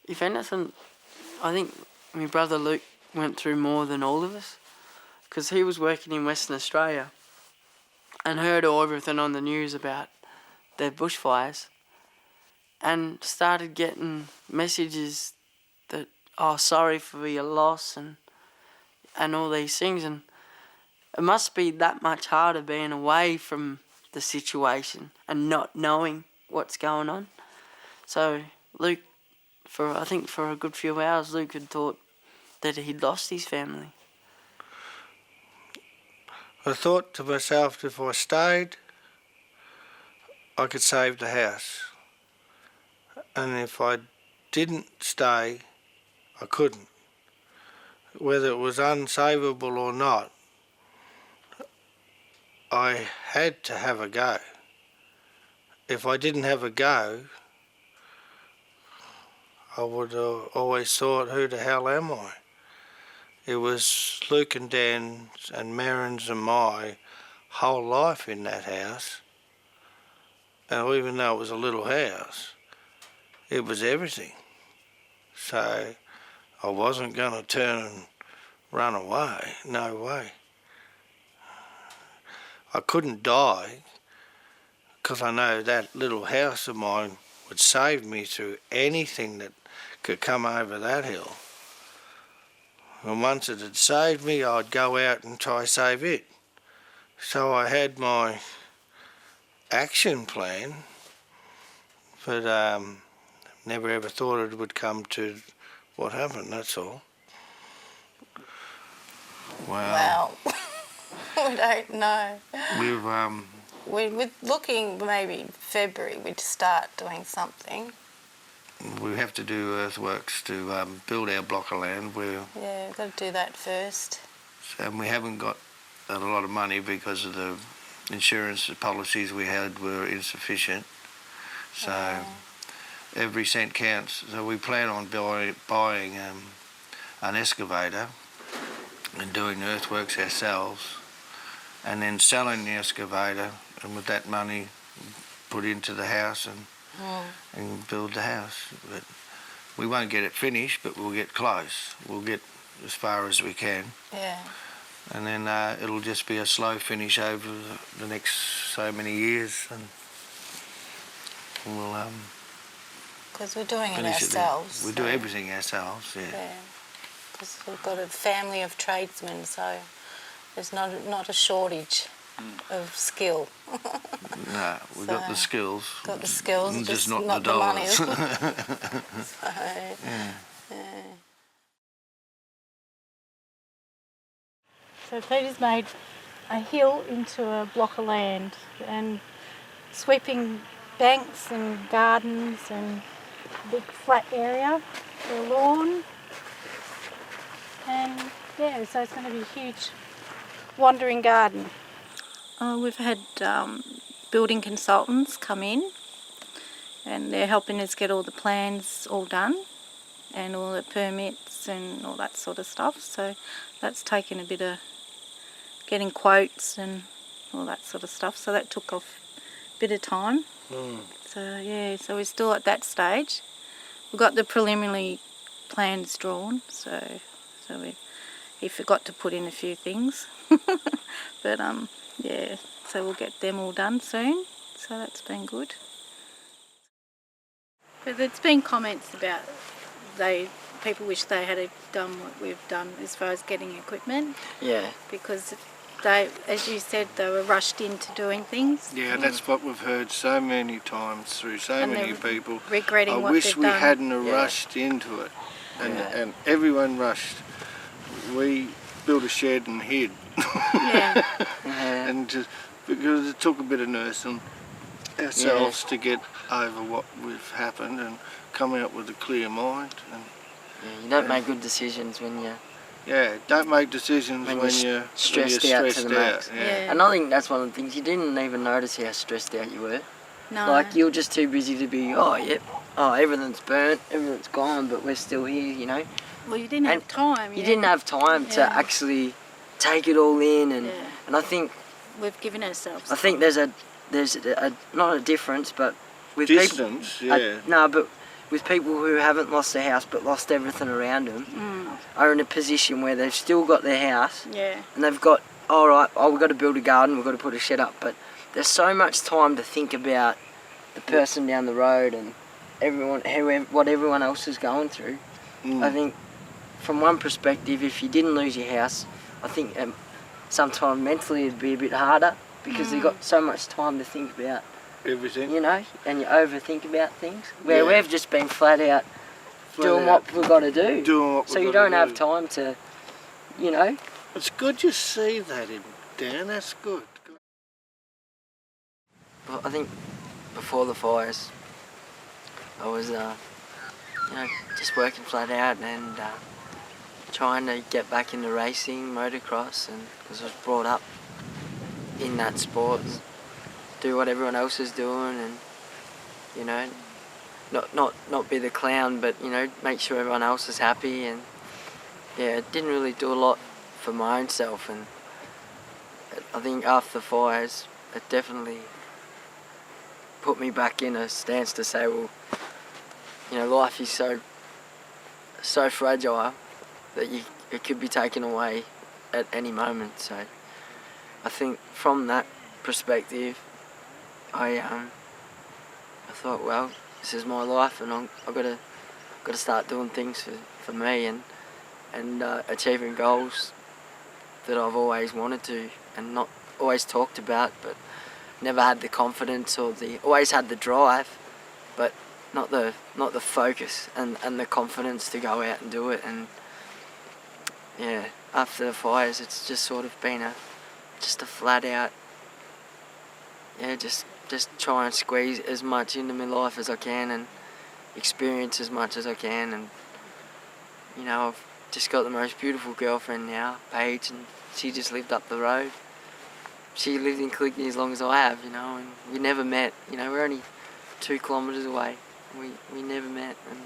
if anything, I think my brother Luke went through more than all of us, because he was working in Western Australia and heard everything on the news about the bushfires and started getting messages that, oh, sorry for your loss and all these things. And it must be that much harder being away from the situation and not knowing what's going on. So Luke, I think for a good few hours, Luke had thought that he'd lost his family. I thought to myself, if I stayed, I could save the house. And if I didn't stay, I couldn't. Whether it was unsavable or not, I had to have a go. If I didn't have a go, I would have always thought, who the hell am I? It was Luke and Dan's and Merrin's and my whole life in that house. And even though it was a little house, it was everything. So I wasn't going to turn and run away, no way. I couldn't die because I know that little house of mine would save me through anything that could come over that hill. And once it had saved me, I'd go out and try save it. So I had my action plan, but never ever thought it would come to what happened, that's all. Well, we don't know. We're looking maybe February we'd start doing something. We have to do earthworks to build our block of land. Yeah, we've got to do that first. And we haven't got a lot of money because of the insurance policies we had were insufficient. So every cent counts. So we plan on buying an excavator and doing earthworks ourselves, and then selling the excavator, and with that money put into the house and build the house. But we won't get it finished, but we'll get close. We'll get as far as we can. Yeah. And then it'll just be a slow finish over the next so many years, and we'll because we're doing it ourselves. We do everything ourselves, Yeah. Because we've got a family of tradesmen, so there's not a shortage of skill. No, we've got the skills. Got the skills, just not the dollars. The money. So, yeah. So Peter's made a hill into a block of land and sweeping banks and gardens and a big flat area for a lawn. And yeah, so it's going to be a huge wandering garden. We've had building consultants come in and they're helping us get all the plans all done and all the permits and all that sort of stuff. So that's taken a bit of getting quotes and all that sort of stuff. So that took off a bit of time. So yeah, so we're still at that stage. We've got the preliminary plans drawn, so he forgot to put in a few things. But yeah, so we'll get them all done soon. So that's been good. But there's been comments about people wish they had done what we've done as far as getting equipment. Yeah. Because they, as you said, they were rushed into doing things. Yeah, that's what we've heard so many times through so many people. Regretting what I wish they've we done. hadn't rushed into it, and everyone rushed. We built a shed and hid. Yeah. And just because it took a bit of nursing ourselves to get over what we've happened and come out with a clear mind. And you don't make good decisions when you... Yeah, don't make decisions when you're stressed out to the max. Yeah. And I think that's one of the things, you didn't even notice how stressed out you were. No. Like, you were just too busy to be, everything's burnt, everything's gone, but we're still here, you know. Well, you didn't have time. You didn't have time to actually take it all in, and I think we've given ourselves. I think there's a not a difference, but with distance, people, but with people who haven't lost their house but lost everything around them are in a position where they've still got their house Yeah. and they've got, we've got to build a garden, we've got to put a shed up, but there's so much time to think about the person down the road and what everyone else is going through. I think from one perspective, if you didn't lose your house, I think sometimes mentally it'd be a bit harder because you've got so much time to think about Everything. you know, and you overthink about things. Where Yeah. we've just been flat out doing out. what we've got to do. Doing what so we've you gotta don't have do. time to, you know. It's good you see that, Dan. That's good. Well, I think before the fires, I was, just working flat out and trying to get back into racing, motocross, and because I was brought up in that sport, do what everyone else is doing, and you know, not be the clown, but you know, make sure everyone else is happy. And yeah, didn't really do a lot for my own self. And I think after the fires, it definitely put me back in a stance to say, well, you know, life is so fragile that it could be taken away at any moment. So I think from that perspective, I thought, well, this is my life, and I've got to start doing things for me and achieving goals that I've always wanted to and not always talked about, but never had the confidence or always had the drive, but not the focus and the confidence to go out and do it. And yeah, after the fires, it's just sort of been just a flat out, just try and squeeze as much into my life as I can and experience as much as I can. And you know, I've just got the most beautiful girlfriend now, Paige, and she just lived up the road. She lived in Callignee as long as I have, you know, and we never met. You know, we're only 2 kilometres away. We never met, and